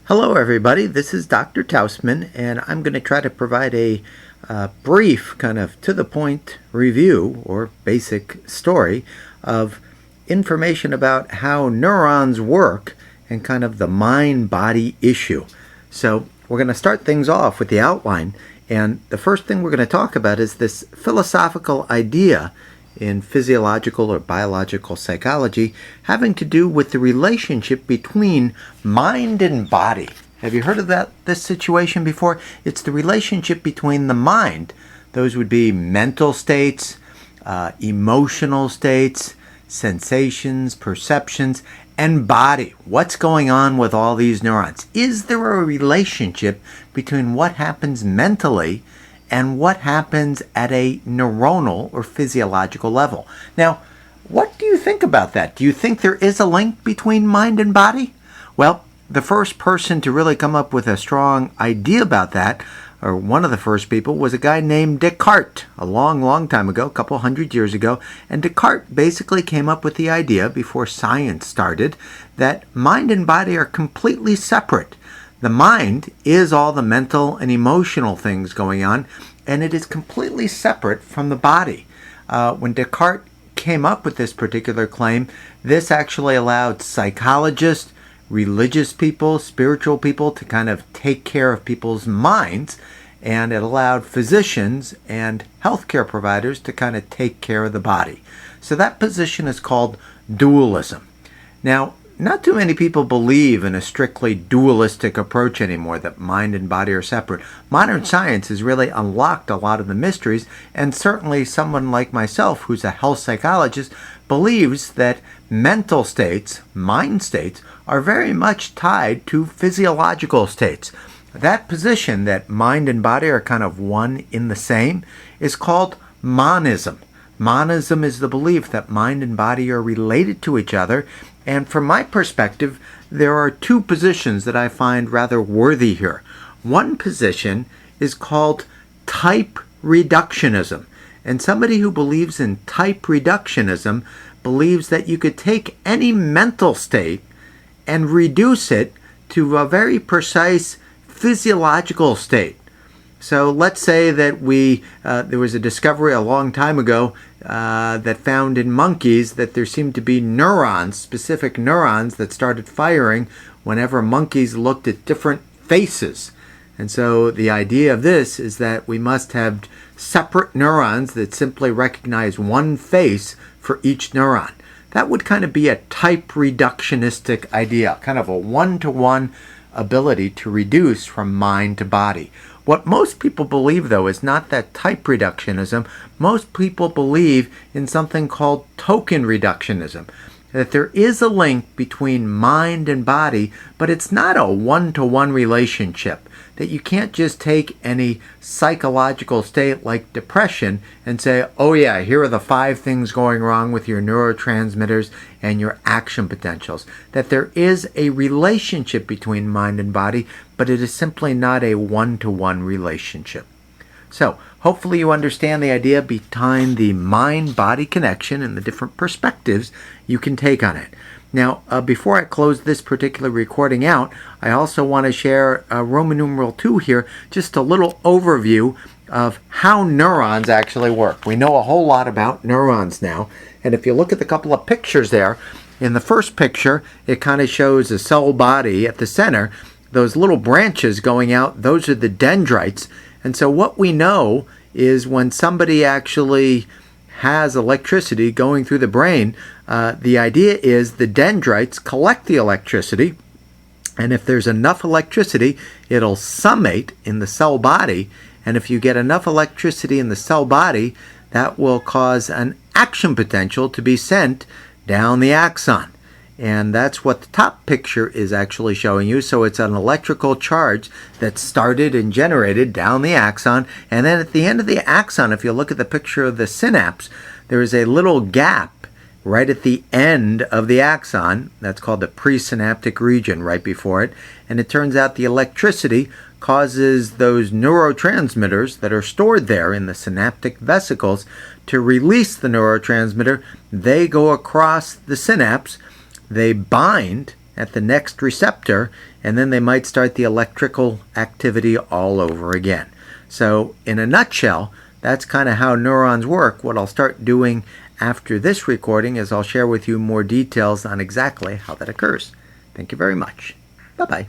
Hello everybody, this is Dr. Tausman, and I'm going to try to provide a brief, kind of to-the-point review or basic story of information about how neurons work and kind of the mind-body issue. So we're going to start things off with the outline, and the first thing we're going to talk about is this philosophical idea in physiological or biological psychology having to do with the relationship between mind and body. Have you heard of this situation before? It's the relationship between the mind, those would be mental states, emotional states, sensations, perceptions, and body. What's going on with all these neurons? Is there a relationship between what happens mentally and what happens at a neuronal or physiological level? Now, what do you think about that? Do you think there is a link between mind and body? Well, the first person to really come up with a strong idea about that, or one of the first people, was a guy named Descartes, a long time ago, a couple hundred years ago. And Descartes basically came up with the idea, before science started, that mind and body are completely separate. The mind is all the mental and emotional things going on, and it is completely separate from the body. When Descartes came up with this particular claim, this actually allowed psychologists, religious people, spiritual people to kind of take care of people's minds, and it allowed physicians and healthcare providers to kind of take care of the body. So that position is called dualism. Now, not too many people believe in a strictly dualistic approach anymore, that mind and body are separate. Modern science has really unlocked a lot of the mysteries, and certainly someone like myself, who's a health psychologist, believes that mental states, mind states, are very much tied to physiological states. That position, that mind and body are kind of one in the same, is called monism. Monism is the belief that mind and body are related to each other. And from my perspective, there are two positions that I find rather worthy here. One position is called type reductionism. And somebody who believes in type reductionism believes that you could take any mental state and reduce it to a very precise physiological state. So let's say that there was a discovery a long time ago that found in monkeys that there seemed to be neurons, specific neurons, that started firing whenever monkeys looked at different faces. And so the idea of this is that we must have separate neurons that simply recognize one face for each neuron. That would kind of be a type reductionistic idea, kind of a one-to-one ability to reduce from mind to body. What most people believe, though, is not that type reductionism. Most people believe in something called token reductionism, that there is a link between mind and body, but it's not a one-to-one relationship, that you can't just take any psychological state like depression and say, oh yeah, here are the 5 things going wrong with your neurotransmitters and your action potentials. That there is a relationship between mind and body, but it is simply not a one-to-one relationship. So, hopefully you understand the idea behind the mind-body connection and the different perspectives you can take on it. Now, before I close this particular recording out, I also want to share Roman numeral 2 here, just a little overview of how neurons actually work. We know a whole lot about neurons now, and if you look at the couple of pictures there, in the first picture, it kind of shows a cell body at the center. Those little branches going out, those are the dendrites. And so what we know is when somebody actually has electricity going through the brain, the idea is the dendrites collect the electricity, and if there's enough electricity, it'll summate in the cell body, and if you get enough electricity in the cell body, that will cause an action potential to be sent down the axon. And that's what the top picture is actually showing you. So it's an electrical charge that started and generated down the axon. And then at the end of the axon, if you look at the picture of the synapse, there is a little gap right at the end of the axon. That's called the presynaptic region right before it. And it turns out the electricity causes those neurotransmitters that are stored there in the synaptic vesicles to release the neurotransmitter. They go across the synapse. They bind at the next receptor, and then they might start the electrical activity all over again. So in a nutshell, that's kind of how neurons work. What I'll start doing after this recording is I'll share with you more details on exactly how that occurs. Thank you very much. Bye-bye.